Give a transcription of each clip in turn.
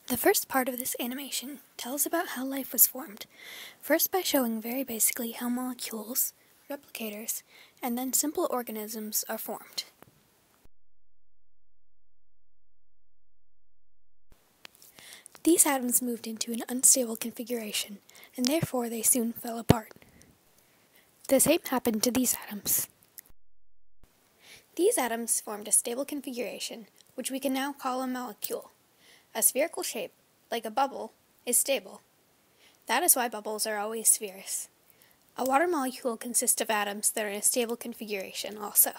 The first part of this animation tells about how life was formed, first by showing very basically how molecules, replicators, and then simple organisms are formed. These atoms moved into an unstable configuration, and therefore they soon fell apart. The same happened to these atoms. These atoms formed a stable configuration, which we can now call a molecule. A spherical shape, like a bubble, is stable. That is why bubbles are always spheres. A water molecule consists of atoms that are in a stable configuration also.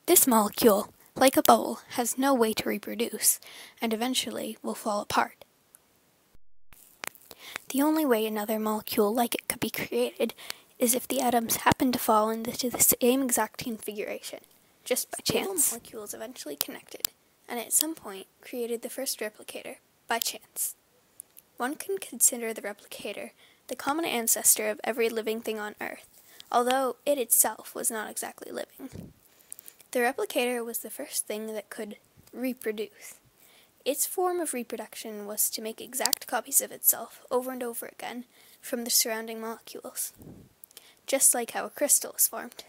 This molecule, like a bubble, has no way to reproduce, and eventually will fall apart. The only way another molecule like it could be created is if the atoms happen to fall into the same exact configuration, just by chance. Stable molecules eventually connected, and at some point created the first replicator, by chance. One can consider the replicator the common ancestor of every living thing on Earth, although it itself was not exactly living. The replicator was the first thing that could reproduce. Its form of reproduction was to make exact copies of itself over and over again from the surrounding molecules, just like how a crystal is formed.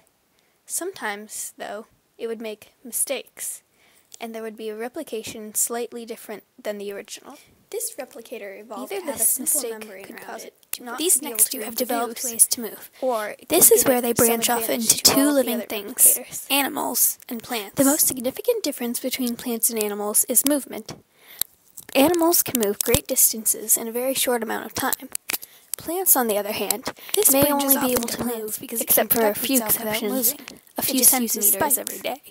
Sometimes, though, it would make mistakes, and there would be a replication slightly different than the original. This replicator evolved to have a simple membrane around it. These next two have developed ways to move. This is where they branch off into two living things, animals and plants. The most significant difference between plants and animals is movement. Animals can move great distances in a very short amount of time. Plants, on the other hand, may only be able to move, except for a few exceptions, a few centimeters every day.